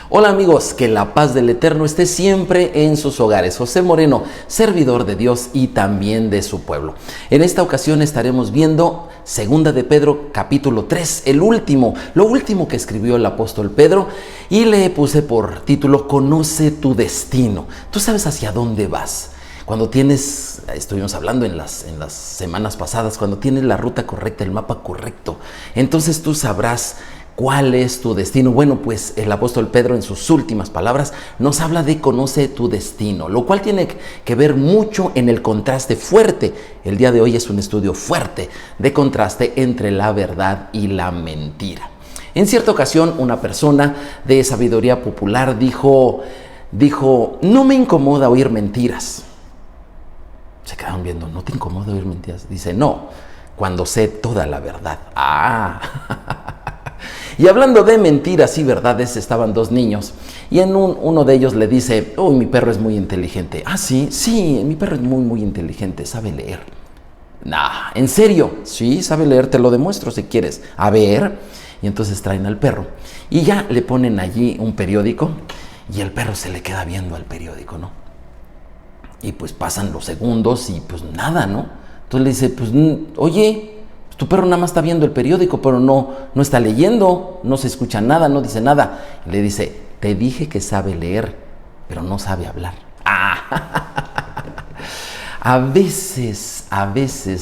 Hola amigos, que la paz del Eterno esté siempre en sus hogares. José Moreno, servidor de Dios y también de su pueblo. En esta ocasión estaremos viendo Segunda de Pedro, capítulo 3, lo último que escribió el apóstol Pedro, y le puse por título Conoce tu destino. Tú sabes hacia dónde vas. Cuando estuvimos hablando en las semanas pasadas, cuando tienes la ruta correcta, el mapa correcto, entonces tú sabrás ¿cuál es tu destino? Bueno, pues el apóstol Pedro en sus últimas palabras nos habla de conoce tu destino, lo cual tiene que ver mucho en el contraste fuerte. El día de hoy es un estudio fuerte de contraste entre la verdad y la mentira. En cierta ocasión, una persona de sabiduría popular dijo, no me incomoda oír mentiras. Se quedaron viendo, ¿no te incomoda oír mentiras? Dice, no, cuando sé toda la verdad. Y hablando de mentiras y verdades, estaban dos niños y uno de ellos le dice, mi perro es muy inteligente. Sí, mi perro es muy inteligente, sabe leer. ¿En serio? Sí, sabe leer, te lo demuestro si quieres. A ver. Y entonces traen al perro y ya le ponen allí un periódico y el perro se le queda viendo al periódico, ¿no? Y pues pasan los segundos y pues nada, ¿no? Entonces le dice, oye, tu perro nada más está viendo el periódico, pero no está leyendo, no se escucha nada, no dice nada. Y le dice, te dije que sabe leer, pero no sabe hablar. A veces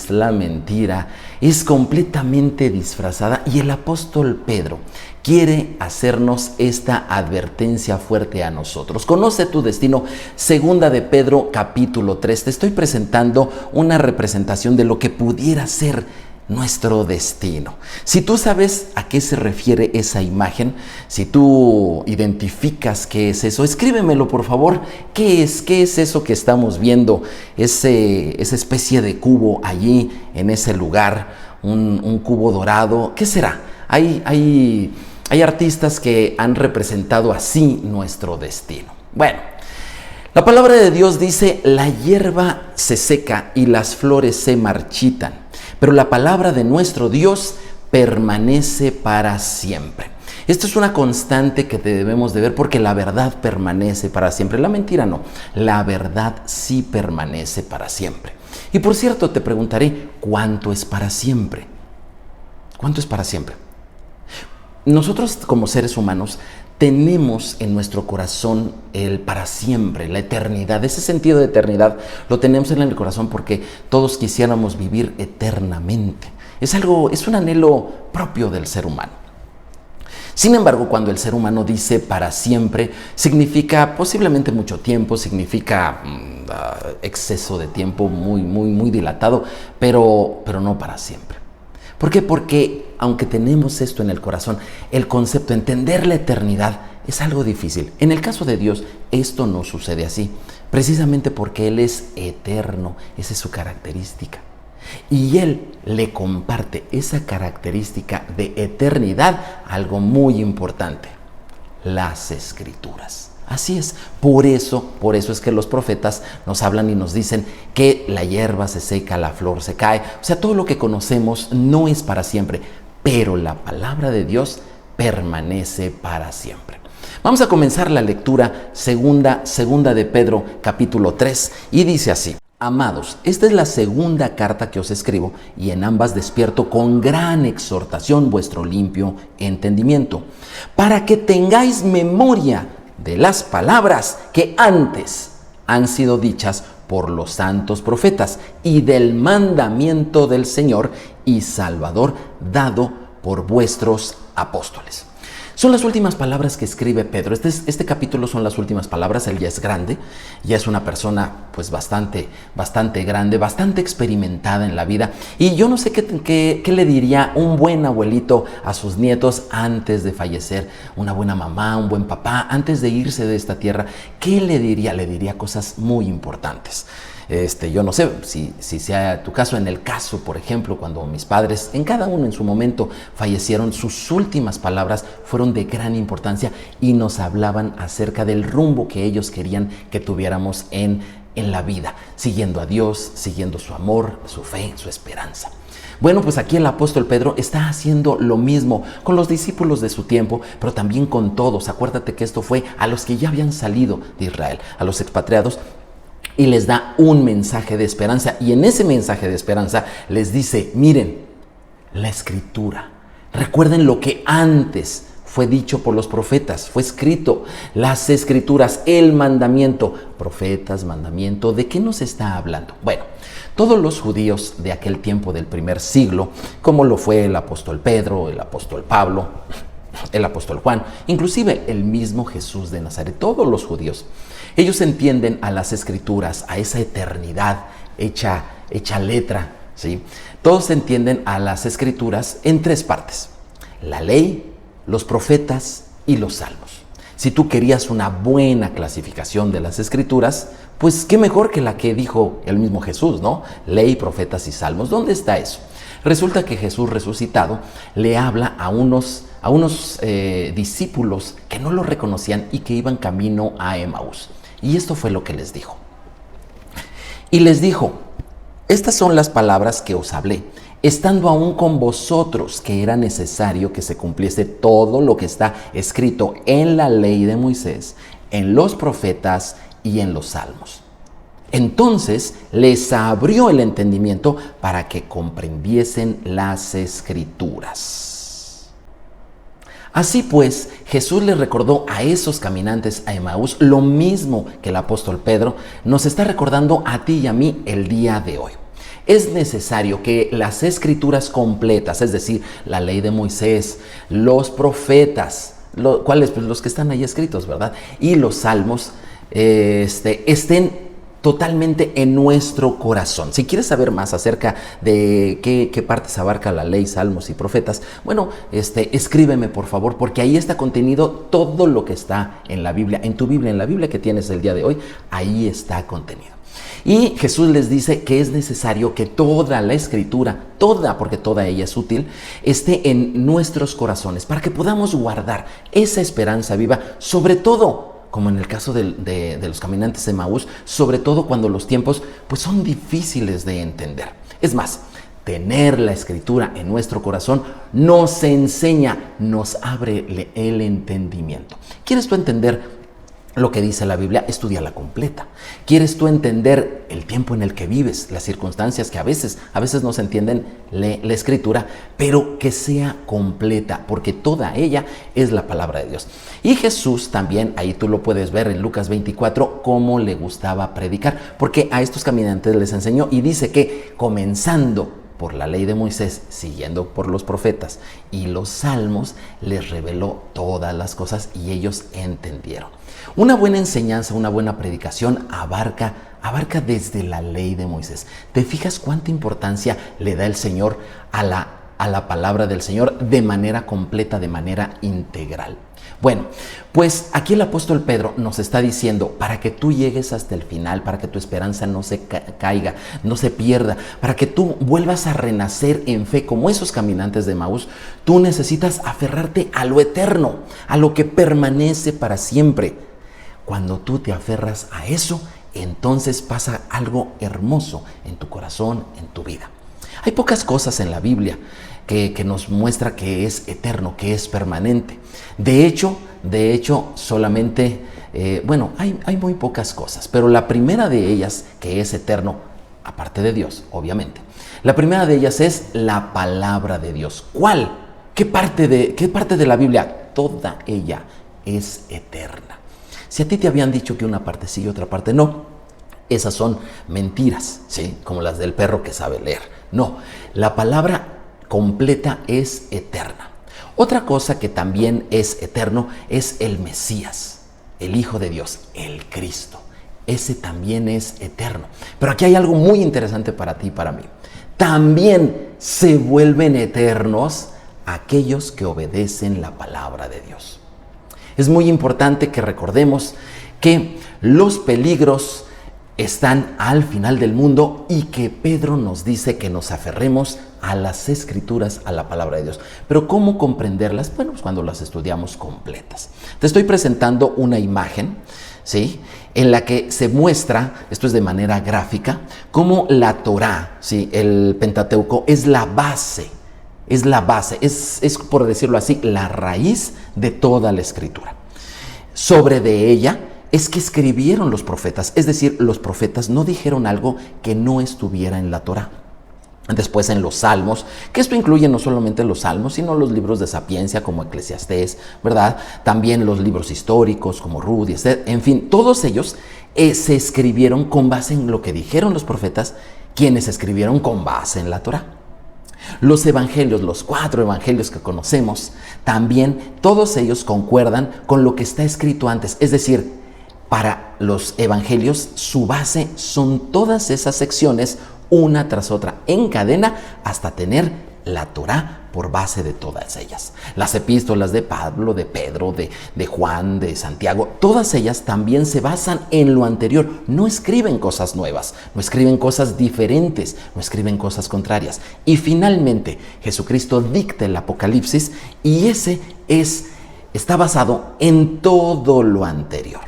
la mentira es completamente disfrazada y el apóstol Pedro quiere hacernos esta advertencia fuerte a nosotros. Conoce tu destino, Segunda de Pedro, capítulo 3. Te estoy presentando una representación de lo que pudiera ser nuestro destino. Si tú sabes a qué se refiere esa imagen, si tú identificas qué es eso, escríbemelo por favor. ¿Qué es eso que estamos viendo? Esa especie de cubo allí en ese lugar, un cubo dorado. ¿Qué será? Hay artistas que han representado así nuestro destino. Bueno, la palabra de Dios dice, la hierba se seca y las flores se marchitan, pero la palabra de nuestro Dios permanece para siempre. Esto es una constante que debemos de ver porque la verdad permanece para siempre. La mentira no, la verdad sí permanece para siempre. Y por cierto, te preguntaré, ¿cuánto es para siempre? ¿Cuánto es para siempre? Nosotros como seres humanos tenemos en nuestro corazón el para siempre, la eternidad. Ese sentido de eternidad lo tenemos en el corazón porque todos quisiéramos vivir eternamente. Es un anhelo propio del ser humano. Sin embargo, cuando el ser humano dice para siempre, significa posiblemente mucho tiempo, significa exceso de tiempo muy dilatado, pero no para siempre. ¿Por qué? Porque aunque tenemos esto en el corazón, el concepto, entender la eternidad, es algo difícil. En el caso de Dios, esto no sucede así, precisamente porque Él es eterno, esa es su característica. Y Él le comparte esa característica de eternidad a algo muy importante, las Escrituras. Así es, por eso es que los profetas nos hablan y nos dicen que la hierba se seca, la flor se cae. O sea, todo lo que conocemos no es para siempre, pero la palabra de Dios permanece para siempre. Vamos a comenzar la lectura segunda de Pedro, capítulo 3, y dice así. Amados, esta es la segunda carta que os escribo, y en ambas despierto con gran exhortación vuestro limpio entendimiento, para que tengáis memoria de las palabras que antes han sido dichas por los santos profetas y del mandamiento del Señor y Salvador dado por vuestros apóstoles. Son las últimas palabras que escribe Pedro. Este capítulo son las últimas palabras. Él ya es grande, ya es una persona pues bastante grande, bastante experimentada en la vida. Y yo no sé qué le diría un buen abuelito a sus nietos antes de fallecer, una buena mamá, un buen papá, antes de irse de esta tierra. ¿Qué le diría? Le diría cosas muy importantes. Yo no sé si sea tu caso. En el caso, por ejemplo, cuando mis padres, en cada uno en su momento, fallecieron, sus últimas palabras fueron de gran importancia y nos hablaban acerca del rumbo que ellos querían que tuviéramos en la vida, siguiendo a Dios, siguiendo su amor, su fe, su esperanza. Bueno, pues aquí el apóstol Pedro está haciendo lo mismo con los discípulos de su tiempo, pero también con todos. Acuérdate que esto fue a los que ya habían salido de Israel, a los expatriados, y les da un mensaje de esperanza. Y en ese mensaje de esperanza les dice, miren, la escritura. Recuerden lo que antes fue dicho por los profetas, fue escrito, las escrituras, el mandamiento, profetas, mandamiento. ¿De qué nos está hablando? Bueno, todos los judíos de aquel tiempo del primer siglo, como lo fue el apóstol Pedro, el apóstol Pablo, el apóstol Juan, inclusive el mismo Jesús de Nazaret, todos los judíos, ellos entienden a las escrituras, a esa eternidad hecha letra, ¿sí? Todos entienden a las escrituras en tres partes: la ley, los profetas y los salmos. Si tú querías una buena clasificación de las escrituras, pues qué mejor que la que dijo el mismo Jesús, ¿no? Ley, profetas y salmos. ¿Dónde está eso? Resulta que Jesús resucitado le habla a unos discípulos que no lo reconocían y que iban camino a Emaús. Y esto fue lo que les dijo. Y les dijo, estas son las palabras que os hablé, estando aún con vosotros, que era necesario que se cumpliese todo lo que está escrito en la ley de Moisés, en los profetas y en los salmos. Entonces les abrió el entendimiento para que comprendiesen las escrituras. Así pues, Jesús les recordó a esos caminantes a Emaús lo mismo que el apóstol Pedro nos está recordando a ti y a mí el día de hoy. Es necesario que las escrituras completas, es decir, la ley de Moisés, los profetas, ¿cuáles? Pues los que están ahí escritos, ¿verdad? Y los salmos estén totalmente en nuestro corazón. Si quieres saber más acerca de qué partes abarca la ley, salmos y profetas, bueno, escríbeme por favor, porque ahí está contenido todo lo que está en la Biblia, en la Biblia que tienes el día de hoy, ahí está contenido. Y Jesús les dice que es necesario que toda la escritura, porque toda ella es útil, esté en nuestros corazones para que podamos guardar esa esperanza viva, sobre todo, como en el caso de los caminantes de Emaús, sobre todo cuando los tiempos pues son difíciles de entender. Es más, tener la escritura en nuestro corazón nos enseña, nos abre el entendimiento. ¿Quieres tú entender lo que dice la Biblia? Estúdiala completa. ¿Quieres tú entender el tiempo en el que vives, las circunstancias que a veces no se entienden? Lee la escritura, pero que sea completa, porque toda ella es la palabra de Dios. Y Jesús también, ahí tú lo puedes ver en Lucas 24, cómo le gustaba predicar, porque a estos caminantes les enseñó y dice que comenzando por la ley de Moisés, siguiendo por los profetas y los salmos, les reveló todas las cosas y ellos entendieron. Una buena enseñanza, una buena predicación abarca desde la ley de Moisés. ¿Te fijas cuánta importancia le da el Señor a la palabra del Señor de manera completa, de manera integral? Bueno, pues aquí el apóstol Pedro nos está diciendo, para que tú llegues hasta el final, para que tu esperanza no se caiga, no se pierda, para que tú vuelvas a renacer en fe como esos caminantes de Emaús, tú necesitas aferrarte a lo eterno, a lo que permanece para siempre. Cuando tú te aferras a eso, entonces pasa algo hermoso en tu corazón, en tu vida. Hay pocas cosas en la Biblia que nos muestra que es eterno, que es permanente. De hecho, solamente, hay muy pocas cosas, pero la primera de ellas que es eterno, aparte de Dios, obviamente, la primera de ellas es la palabra de Dios. ¿Cuál? ¿Qué parte de la Biblia? Toda ella es eterna. Si a ti te habían dicho que una parte sí y otra parte no, esas son mentiras, ¿sí? Como las del perro que sabe leer. No, la palabra completa es eterna. Otra cosa que también es eterno es el Mesías, el Hijo de Dios, el Cristo. Ese también es eterno. Pero aquí hay algo muy interesante para ti y para mí. También se vuelven eternos aquellos que obedecen la palabra de Dios. Es muy importante que recordemos que los peligros están al final del mundo y que Pedro nos dice que nos aferremos a las Escrituras, a la palabra de Dios. Pero ¿cómo comprenderlas? Bueno, pues cuando las estudiamos completas. Te estoy presentando una imagen, ¿sí?, en la que se muestra, esto es de manera gráfica, cómo la Torá, ¿sí?, el Pentateuco, es la base, es por decirlo así, la raíz de toda la Escritura. Sobre de ella es que escribieron los profetas, es decir, los profetas no dijeron algo que no estuviera en la Torá. Después en los Salmos, que esto incluye no solamente los Salmos, sino los libros de sapiencia como Eclesiastés, ¿verdad? También los libros históricos como Ruth y Esther, en fin, todos ellos se escribieron con base en lo que dijeron los profetas, quienes escribieron con base en la Torá. Los evangelios, los 4 evangelios que conocemos, también todos ellos concuerdan con lo que está escrito antes, es decir, para los evangelios su base son todas esas secciones una tras otra en cadena hasta tener la Torá por base de todas ellas. Las epístolas de Pablo, de Pedro, de Juan, de Santiago, todas ellas también se basan en lo anterior. No escriben cosas nuevas, no escriben cosas diferentes, no escriben cosas contrarias. Y finalmente Jesucristo dicta el Apocalipsis y ese está basado en todo lo anterior.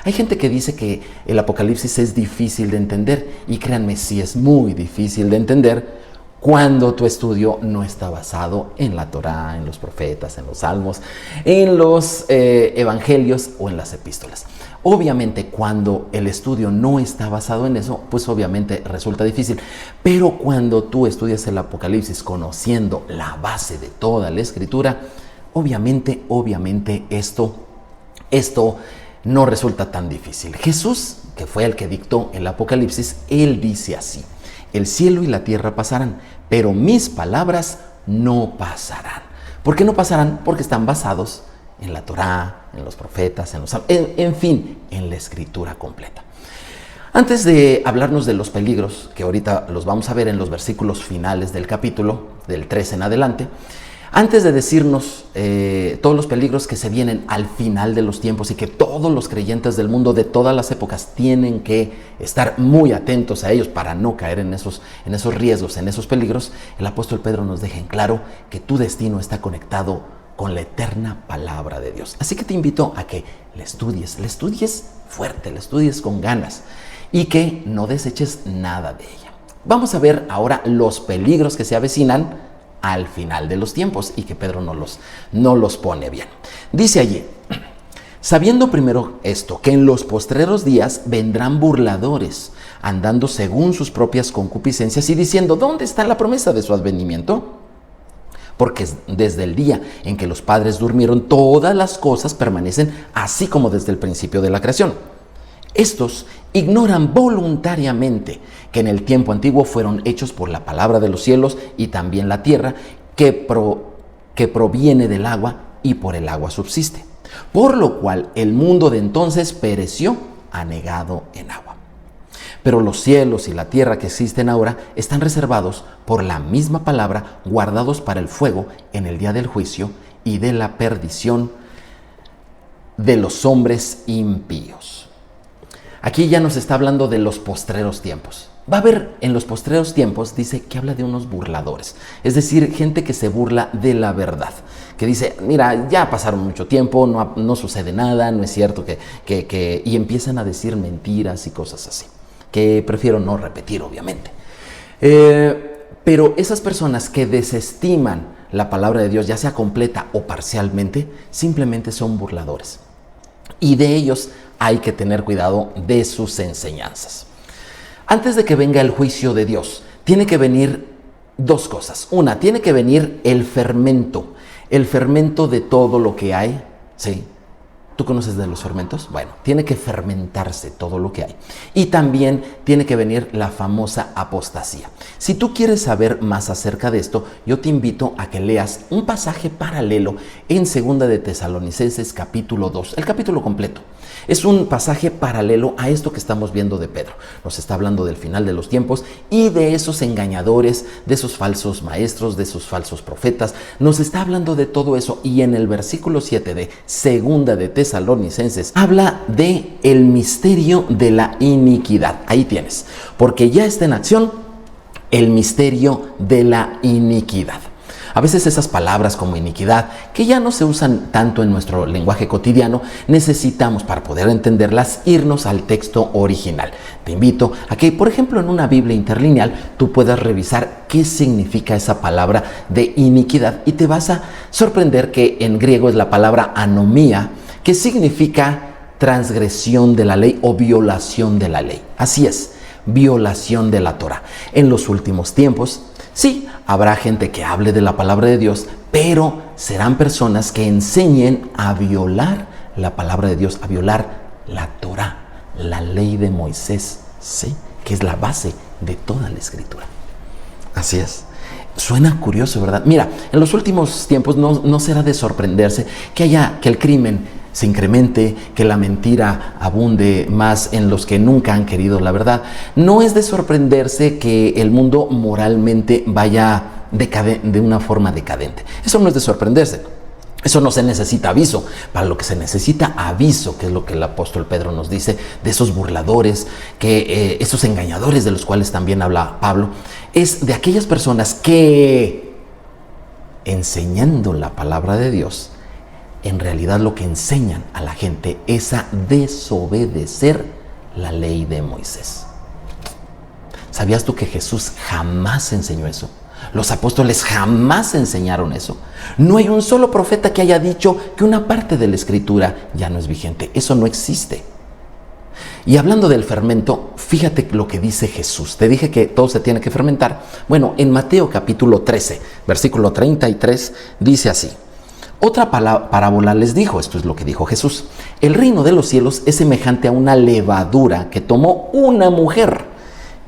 Hay gente que dice que el Apocalipsis es difícil de entender y créanme, sí es muy difícil de entender cuando tu estudio no está basado en la Torá, en los profetas, en los salmos, en los evangelios o en las epístolas. Obviamente cuando el estudio no está basado en eso, pues obviamente resulta difícil. Pero cuando tú estudias el Apocalipsis conociendo la base de toda la Escritura, obviamente esto no resulta tan difícil. Jesús, que fue el que dictó el Apocalipsis, él dice así: el cielo y la tierra pasarán, pero mis palabras no pasarán. ¿Por qué no pasarán? Porque están basados en la Torá, en los profetas, en fin, en la Escritura completa. Antes de hablarnos de los peligros, que ahorita los vamos a ver en los versículos finales del capítulo, del 3 en adelante, antes de decirnos todos los peligros que se vienen al final de los tiempos y que todos los creyentes del mundo de todas las épocas tienen que estar muy atentos a ellos para no caer en esos riesgos, en esos peligros, el apóstol Pedro nos deja en claro que tu destino está conectado con la eterna palabra de Dios. Así que te invito a que le estudies fuerte, le estudies con ganas y que no deseches nada de ella. Vamos a ver ahora los peligros que se avecinan al final de los tiempos y que Pedro no los pone bien. Dice allí: sabiendo primero esto, que en los postreros días vendrán burladores, andando según sus propias concupiscencias y diciendo: ¿dónde está la promesa de su advenimiento? Porque desde el día en que los padres durmieron, todas las cosas permanecen así como desde el principio de la creación. Estos ignoran voluntariamente que en el tiempo antiguo fueron hechos por la palabra de los cielos y también la tierra, que proviene del agua y por el agua subsiste. Por lo cual el mundo de entonces pereció anegado en agua. Pero los cielos y la tierra que existen ahora están reservados por la misma palabra, guardados para el fuego en el día del juicio y de la perdición de los hombres impíos. Aquí ya nos está hablando de los postreros tiempos. Va a haber en los postreros tiempos, dice que habla de unos burladores, es decir, gente que se burla de la verdad, que dice: mira, ya pasaron mucho tiempo, no sucede nada, no es cierto y empiezan a decir mentiras y cosas así, que prefiero no repetir, obviamente. Pero esas personas que desestiman la palabra de Dios, ya sea completa o parcialmente, simplemente son burladores. Y de ellos hay que tener cuidado de sus enseñanzas. Antes de que venga el juicio de Dios, tiene que venir dos cosas. Una, tiene que venir el fermento de todo lo que hay, ¿sí? ¿Tú conoces de los fermentos? Bueno, tiene que fermentarse todo lo que hay. Y también tiene que venir la famosa apostasía. Si tú quieres saber más acerca de esto, yo te invito a que leas un pasaje paralelo en 2 de Tesalonicenses capítulo 2, el capítulo completo. Es un pasaje paralelo a esto que estamos viendo de Pedro. Nos está hablando del final de los tiempos y de esos engañadores, de esos falsos maestros, de esos falsos profetas. Nos está hablando de todo eso, y en el versículo 7 de Segunda de Tesalonicenses habla de el misterio de la iniquidad. Ahí tienes, porque ya está en acción el misterio de la iniquidad. A veces esas palabras como iniquidad, que ya no se usan tanto en nuestro lenguaje cotidiano, necesitamos, para poder entenderlas, irnos al texto original. Te invito a que, por ejemplo, en una Biblia interlineal, tú puedas revisar qué significa esa palabra de iniquidad, y te vas a sorprender que en griego es la palabra anomía, que significa transgresión de la ley o violación de la ley. Así es, violación de la Torah. En los últimos tiempos, sí, habrá gente que hable de la palabra de Dios, pero serán personas que enseñen a violar la palabra de Dios, a violar la Torah, la ley de Moisés, ¿sí? Que es la base de toda la Escritura. Así es. Suena curioso, ¿verdad? Mira, en los últimos tiempos no será de sorprenderse que el crimen se incremente, que la mentira abunde más en los que nunca han querido la verdad. No es de sorprenderse que el mundo moralmente vaya de una forma decadente. Eso no es de sorprenderse. Eso no se necesita aviso. Para lo que se necesita aviso, que es lo que el apóstol Pedro nos dice, de esos burladores, esos engañadores de los cuales también habla Pablo, es de aquellas personas que, enseñando la palabra de Dios, en realidad lo que enseñan a la gente es a desobedecer la ley de Moisés. ¿Sabías tú que Jesús jamás enseñó eso? Los apóstoles jamás enseñaron eso. No hay un solo profeta que haya dicho que una parte de la Escritura ya no es vigente. Eso no existe. Y hablando del fermento, fíjate lo que dice Jesús. Te dije que todo se tiene que fermentar. Bueno, en Mateo capítulo 13, versículo 33, dice así. Otra parábola les dijo, esto es lo que dijo Jesús: el reino de los cielos es semejante a una levadura que tomó una mujer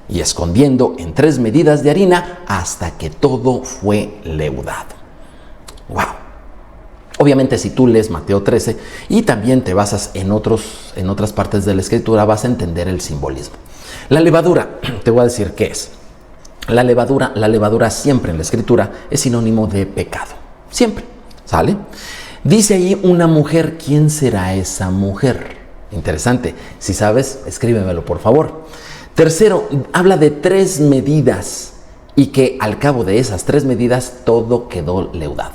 y escondiendo en 3 medidas de harina hasta que todo fue leudado. ¡Wow! Obviamente, si tú lees Mateo 13 y también te basas en otras partes de la Escritura, vas a entender el simbolismo. La levadura, te voy a decir qué es. La levadura siempre en la Escritura es sinónimo de pecado. Siempre. ¿Sale? Dice ahí una mujer. ¿Quién será esa mujer? Interesante. Si sabes, escríbemelo, por favor. Tercero, habla de 3 medidas y que al cabo de esas 3 medidas todo quedó leudado.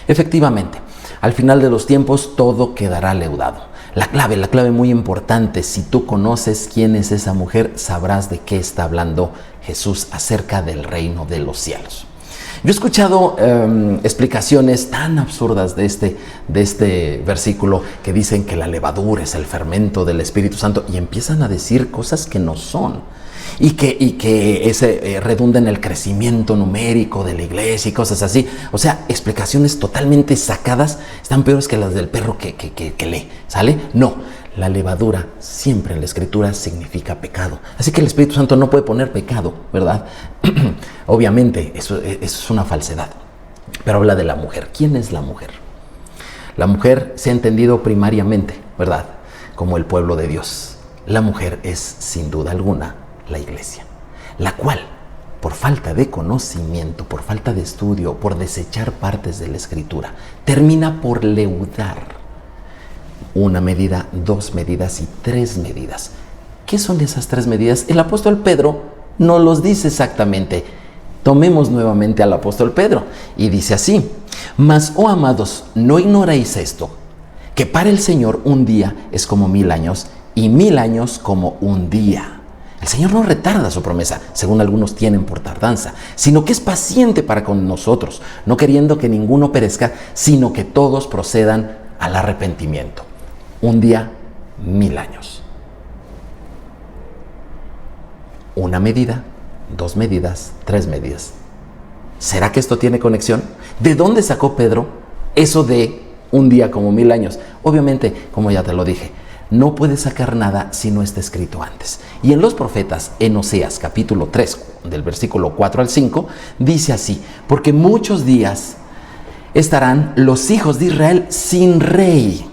Efectivamente, al final de los tiempos todo quedará leudado. La clave muy importante, si tú conoces quién es esa mujer, sabrás de qué está hablando Jesús acerca del reino de los cielos. Yo he escuchado explicaciones tan absurdas de este versículo que dicen que la levadura es el fermento del Espíritu Santo y empiezan a decir cosas que no son y que redunda en el crecimiento numérico de la iglesia y cosas así. O sea, explicaciones totalmente sacadas, están peores que las del perro que lee, ¿sale? No. La levadura siempre en la Escritura significa pecado. Así que el Espíritu Santo no puede poner pecado, ¿verdad? Obviamente, eso es una falsedad. Pero habla de la mujer. ¿Quién es la mujer? La mujer se ha entendido primariamente, ¿verdad?, como el pueblo de Dios. La mujer es, sin duda alguna, la iglesia, la cual, por falta de conocimiento, por falta de estudio, por desechar partes de la Escritura, termina por leudar. 1 medida, 2 medidas y 3 medidas. ¿Qué son esas 3 medidas? El apóstol Pedro no los dice exactamente. Tomemos nuevamente al apóstol Pedro y dice así: mas, oh amados, no ignoréis esto, que para el Señor un día es como 1000 años y 1000 años como un día. El Señor no retarda su promesa, según algunos tienen por tardanza, sino que es paciente para con nosotros, no queriendo que ninguno perezca, sino que todos procedan al arrepentimiento. Un día, 1000 años. 1 medida, 2 medidas, 3 medidas. ¿Será que esto tiene conexión? ¿De dónde sacó Pedro eso de un día como 1000 años? Obviamente, como ya te lo dije, no puede sacar nada si no está escrito antes. Y en los profetas, en Oseas capítulo 3, del versículo 4 al 5, dice así: porque muchos días estarán los hijos de Israel sin rey.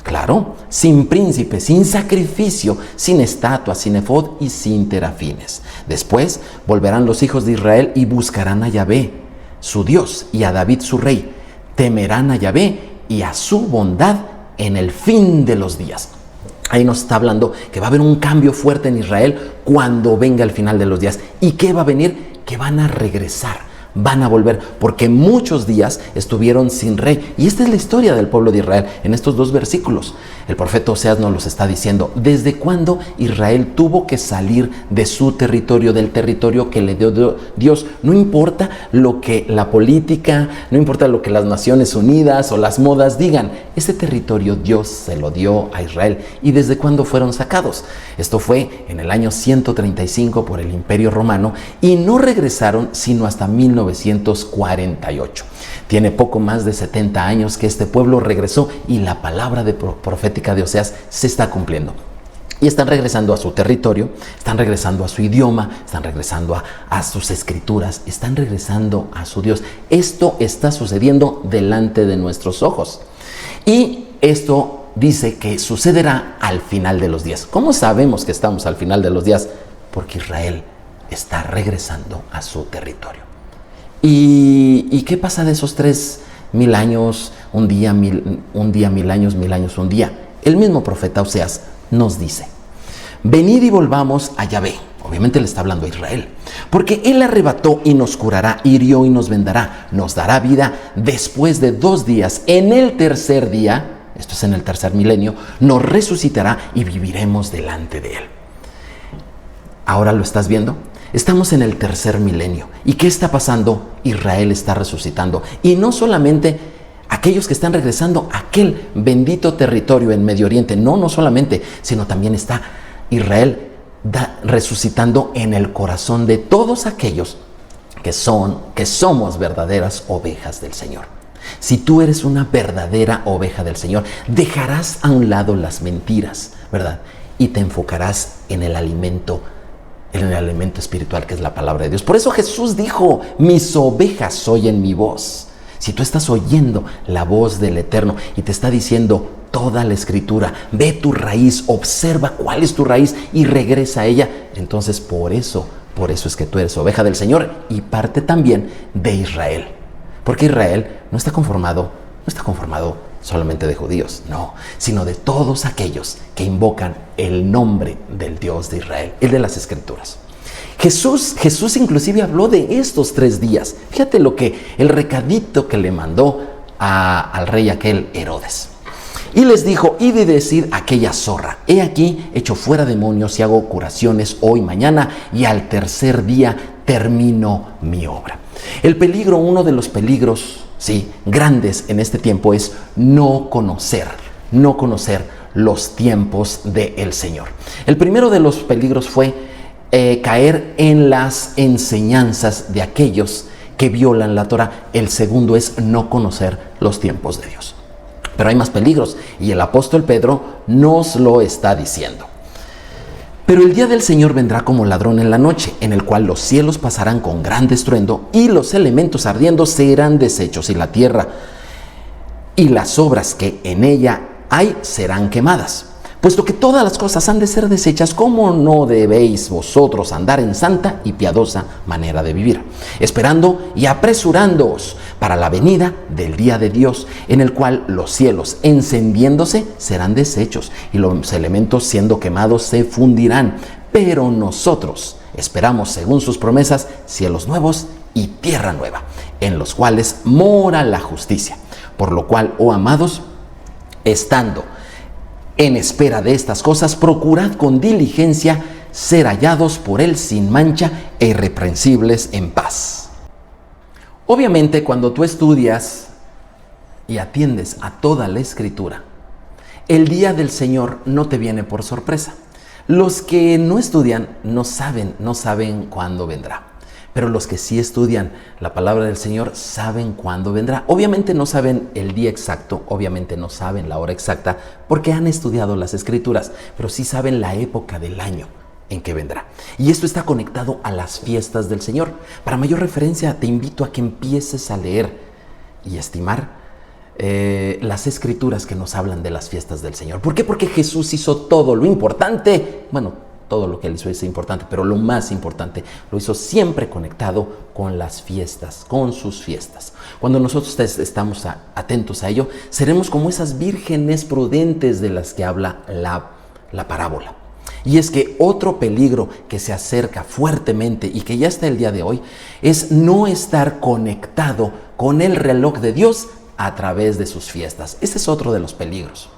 Claro, sin príncipe, sin sacrificio, sin estatua, sin efod y sin terafines. Después volverán los hijos de Israel y buscarán a Yahvé, su Dios, y a David su rey. Temerán a Yahvé y a su bondad en el fin de los días. Ahí nos está hablando que va a haber un cambio fuerte en Israel cuando venga el final de los días. ¿Y qué va a venir? Que van a regresar. Van a volver, porque muchos días estuvieron sin rey. Y esta es la historia del pueblo de Israel en estos dos versículos. El profeta Oseas nos los está diciendo. ¿Desde cuándo Israel tuvo que salir de su territorio, del territorio que le dio Dios? No importa lo que la política, no importa lo que las Naciones Unidas o las modas digan. Ese territorio Dios se lo dio a Israel. ¿Y desde cuándo fueron sacados? Esto fue en el año 135 por el Imperio Romano y no regresaron sino hasta 1948. Tiene poco más de 70 años que este pueblo regresó y la palabra profética de Oseas se está cumpliendo. Y están regresando a su territorio, están regresando a su idioma, están regresando a sus escrituras, están regresando a su Dios. Esto está sucediendo delante de nuestros ojos. Y esto dice que sucederá al final de los días. ¿Cómo sabemos que estamos al final de los días? Porque Israel está regresando a su territorio. ¿Y qué pasa de esos 3,000 años, un día, 1,000 años, 1,000 años, un día? El mismo profeta Oseas nos dice: venid y volvamos a Yahvé. Obviamente le está hablando a Israel. Porque Él arrebató y nos curará, hirió y nos vendará, nos dará vida después de 2 días. En el tercer día, esto es en el tercer milenio, nos resucitará y viviremos delante de Él. ¿Ahora lo estás viendo? Estamos en el tercer milenio. ¿Y qué está pasando? Israel está resucitando. Y no solamente aquellos que están regresando a aquel bendito territorio en Medio Oriente. No solamente, sino también está Israel resucitando en el corazón de todos aquellos que somos verdaderas ovejas del Señor. Si tú eres una verdadera oveja del Señor, dejarás a un lado las mentiras, ¿verdad? Y te enfocarás en el alimento espiritual que es la palabra de Dios. Por eso Jesús dijo: mis ovejas oyen mi voz. Si tú estás oyendo la voz del Eterno y te está diciendo toda la Escritura, ve tu raíz, observa cuál es tu raíz y regresa a ella, entonces por eso es que tú eres oveja del Señor y parte también de Israel. Porque Israel no está conformado solamente de judíos, no, sino de todos aquellos que invocan el nombre del Dios de Israel, el de las Escrituras. Jesús inclusive habló de estos 3 días. Fíjate el recadito que le mandó al rey aquel Herodes. Y les dijo: id y decid a aquella zorra: he aquí echo fuera demonios y hago curaciones hoy, mañana, y al tercer día termino mi obra. Uno de los peligros, sí, grandes en este tiempo es no conocer los tiempos del Señor. El primero de los peligros fue caer en las enseñanzas de aquellos que violan la Torah. El segundo es no conocer los tiempos de Dios. Pero hay más peligros y el apóstol Pedro nos lo está diciendo. Pero el día del Señor vendrá como ladrón en la noche, en el cual los cielos pasarán con gran estruendo y los elementos ardiendo serán deshechos, y la tierra y las obras que en ella hay serán quemadas. Puesto que todas las cosas han de ser deshechas, ¿cómo no debéis vosotros andar en santa y piadosa manera de vivir? Esperando y apresurándoos para la venida del día de Dios, en el cual los cielos encendiéndose serán deshechos y los elementos siendo quemados se fundirán. Pero nosotros esperamos, según sus promesas, cielos nuevos y tierra nueva, en los cuales mora la justicia. Por lo cual, oh amados, estando en espera de estas cosas, procurad con diligencia ser hallados por Él sin mancha e irreprensibles en paz. Obviamente, cuando tú estudias y atiendes a toda la Escritura, el día del Señor no te viene por sorpresa. Los que no estudian no saben cuándo vendrá. Pero los que sí estudian la palabra del Señor saben cuándo vendrá. Obviamente no saben el día exacto, obviamente no saben la hora exacta, porque han estudiado las Escrituras, pero sí saben la época del año en que vendrá. Y esto está conectado a las fiestas del Señor. Para mayor referencia, te invito a que empieces a leer y estimar las escrituras que nos hablan de las fiestas del Señor. ¿Por qué? Porque Jesús hizo todo lo importante, todo lo que él hizo es importante, pero lo más importante lo hizo siempre conectado con las fiestas, con sus fiestas. Cuando nosotros estamos atentos a ello, seremos como esas vírgenes prudentes de las que habla la parábola. Y es que otro peligro que se acerca fuertemente y que ya está el día de hoy es no estar conectado con el reloj de Dios a través de sus fiestas. Ese es otro de los peligros.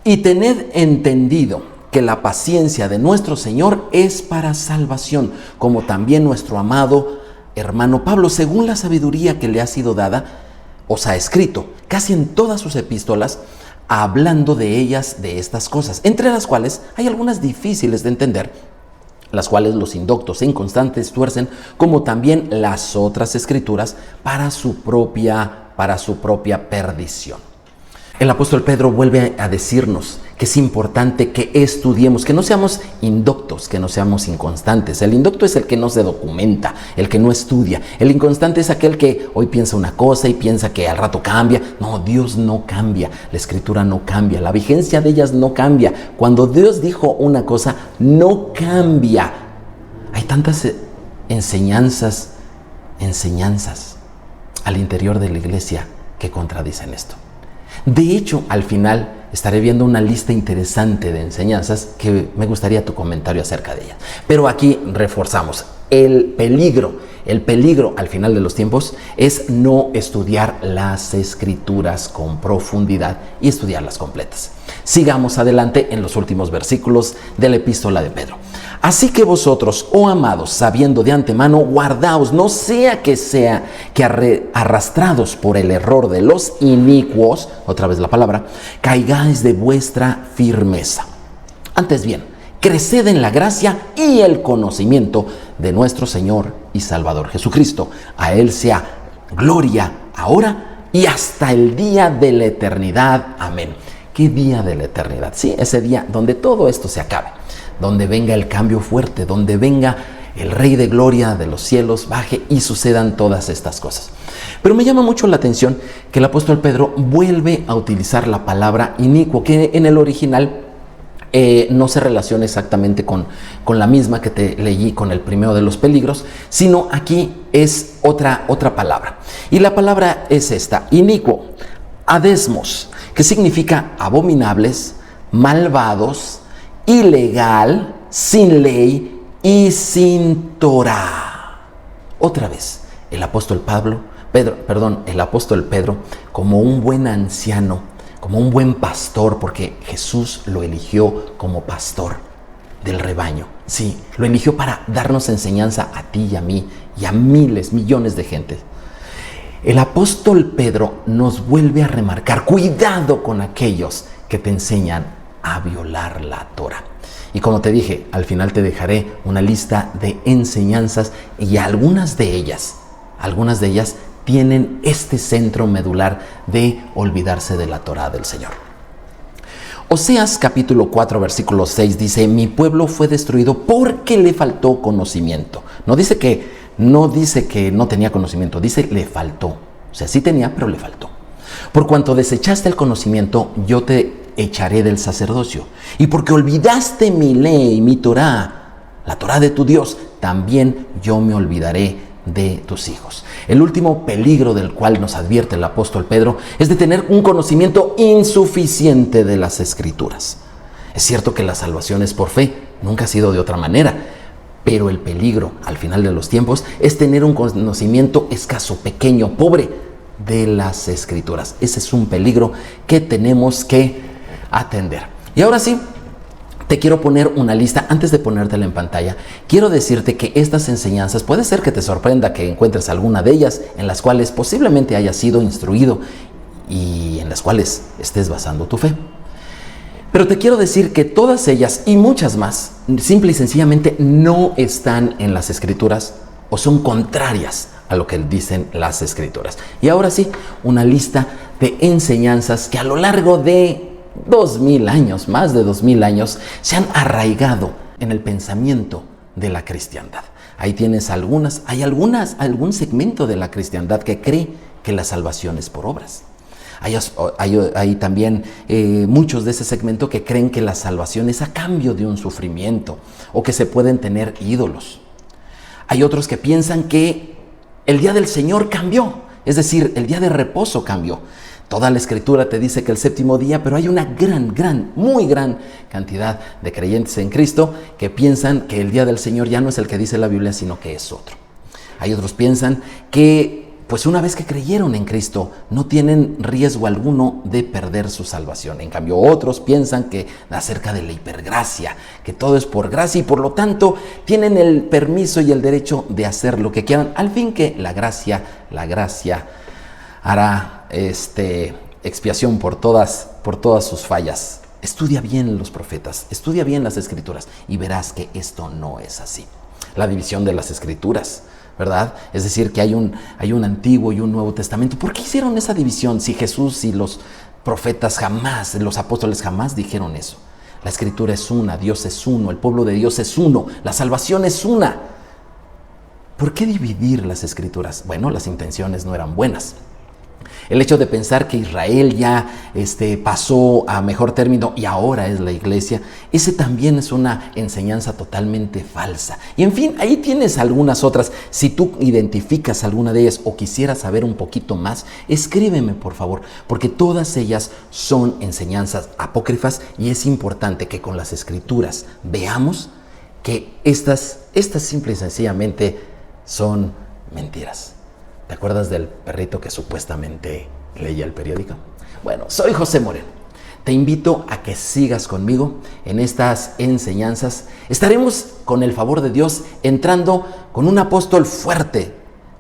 Y tened entendido que la paciencia de nuestro Señor es para salvación, como también nuestro amado hermano Pablo, según la sabiduría que le ha sido dada, os ha escrito casi en todas sus epístolas, hablando de ellas, de estas cosas, entre las cuales hay algunas difíciles de entender, las cuales los indoctos e inconstantes tuercen, como también las otras escrituras para su propia perdición. El apóstol Pedro vuelve a decirnos que es importante que estudiemos, que no seamos indoctos, que no seamos inconstantes. El indocto es el que no se documenta, el que no estudia. El inconstante es aquel que hoy piensa una cosa y piensa que al rato cambia. No, Dios no cambia, la escritura no cambia, la vigencia de ellas no cambia. Cuando Dios dijo una cosa, no cambia. Hay tantas enseñanzas al interior de la iglesia que contradicen esto. De hecho, al final estaré viendo una lista interesante de enseñanzas que me gustaría tu comentario acerca de ellas. Pero aquí reforzamos el peligro al final de los tiempos es no estudiar las escrituras con profundidad y estudiarlas completas. Sigamos adelante en los últimos versículos de la epístola de Pedro. Así que vosotros, oh amados, sabiendo de antemano, guardaos, no sea que arrastrados por el error de los inicuos, otra vez la palabra, caigáis de vuestra firmeza. Antes bien, creced en la gracia y el conocimiento de nuestro Señor y Salvador Jesucristo. A Él sea gloria ahora y hasta el día de la eternidad. Amén. ¿Qué día de la eternidad? Sí, ese día donde todo esto se acabe, donde venga el cambio fuerte, donde venga el Rey de Gloria de los cielos, baje y sucedan todas estas cosas. Pero me llama mucho la atención que el apóstol Pedro vuelve a utilizar la palabra inicuo, que en el original no se relaciona exactamente con la misma que te leí con el primero de los peligros, sino aquí es otra palabra. Y la palabra es esta, inicuo, adesmos, que significa abominables, malvados, ilegal, sin ley y sin Torah. Otra vez, el apóstol Pedro, como un buen anciano, como un buen pastor, porque Jesús lo eligió como pastor del rebaño. Sí, lo eligió para darnos enseñanza a ti y a mí y a miles, millones de gente. El apóstol Pedro nos vuelve a remarcar, cuidado con aquellos que te enseñan a violar la Torah. Y como te dije, al final te dejaré una lista de enseñanzas y algunas de ellas tienen este centro medular de olvidarse de la Torah del Señor. Oseas capítulo 4 versículo 6 dice, mi pueblo fue destruido porque le faltó conocimiento. No dice que no tenía conocimiento, dice le faltó. O sea, sí tenía, pero le faltó. Por cuanto desechaste el conocimiento, yo te echaré del sacerdocio. Y porque olvidaste mi ley, mi Torah, la Torah de tu Dios, también yo me olvidaré de tus hijos. El último peligro del cual nos advierte el apóstol Pedro es de tener un conocimiento insuficiente de las Escrituras. Es cierto que la salvación es por fe, nunca ha sido de otra manera, pero el peligro al final de los tiempos es tener un conocimiento escaso, pequeño, pobre de las Escrituras. Ese es un peligro que tenemos que atender. Y ahora sí, te quiero poner una lista. Antes de ponértela en pantalla, quiero decirte que estas enseñanzas puede ser que te sorprenda que encuentres alguna de ellas en las cuales posiblemente hayas sido instruido y en las cuales estés basando tu fe. Pero te quiero decir que todas ellas y muchas más, simple y sencillamente no están en las Escrituras o son contrarias a lo que dicen las Escrituras. Y ahora sí, una lista de enseñanzas que a lo largo de 2000 años, más de 2000 años, se han arraigado en el pensamiento de la cristiandad. Ahí tienes algún segmento de la cristiandad que cree que la salvación es por obras. Hay también muchos de ese segmento que creen que la salvación es a cambio de un sufrimiento o que se pueden tener ídolos. Hay otros que piensan que el día del Señor cambió, es decir, el día de reposo cambió. Toda la Escritura te dice que el séptimo día, pero hay una muy gran cantidad de creyentes en Cristo que piensan que el día del Señor ya no es el que dice la Biblia, sino que es otro. Hay otros que piensan que pues una vez que creyeron en Cristo, no tienen riesgo alguno de perder su salvación. En cambio, otros piensan que acerca de la hipergracia, que todo es por gracia y por lo tanto tienen el permiso y el derecho de hacer lo que quieran, al fin que la gracia hará expiación por todas sus fallas. Estudia bien los profetas, estudia bien las Escrituras y verás que esto no es así. La división de las Escrituras, ¿verdad? Es decir, que hay un Antiguo y un Nuevo Testamento. ¿Por qué hicieron esa división si Jesús y los profetas jamás, los apóstoles jamás dijeron eso? La Escritura es una, Dios es uno, el pueblo de Dios es uno, la salvación es una. ¿Por qué dividir las Escrituras? Bueno, las intenciones no eran buenas. El hecho de pensar que Israel ya pasó a mejor término y ahora es la iglesia, ese también es una enseñanza totalmente falsa. Y en fin, ahí tienes algunas otras. Si tú identificas alguna de ellas o quisieras saber un poquito más, escríbeme por favor, porque todas ellas son enseñanzas apócrifas y es importante que con las Escrituras veamos que estas simple y sencillamente son mentiras. ¿Te acuerdas del perrito que supuestamente leía el periódico? Bueno, soy José Moreno. Te invito a que sigas conmigo en estas enseñanzas. Estaremos, con el favor de Dios, entrando con un apóstol fuerte.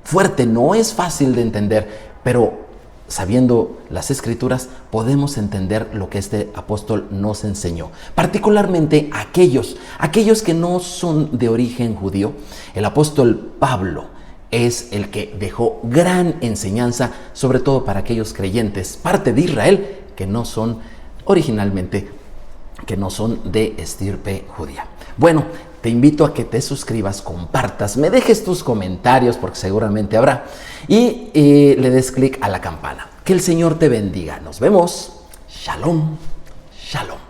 Fuerte, no es fácil de entender, pero sabiendo las Escrituras podemos entender lo que este apóstol nos enseñó. Particularmente aquellos que no son de origen judío. El apóstol Pablo es el que dejó gran enseñanza, sobre todo para aquellos creyentes, parte de Israel, que no son de estirpe judía. Bueno, te invito a que te suscribas, compartas, me dejes tus comentarios, porque seguramente habrá, y le des clic a la campana. Que el Señor te bendiga. Nos vemos. Shalom, shalom.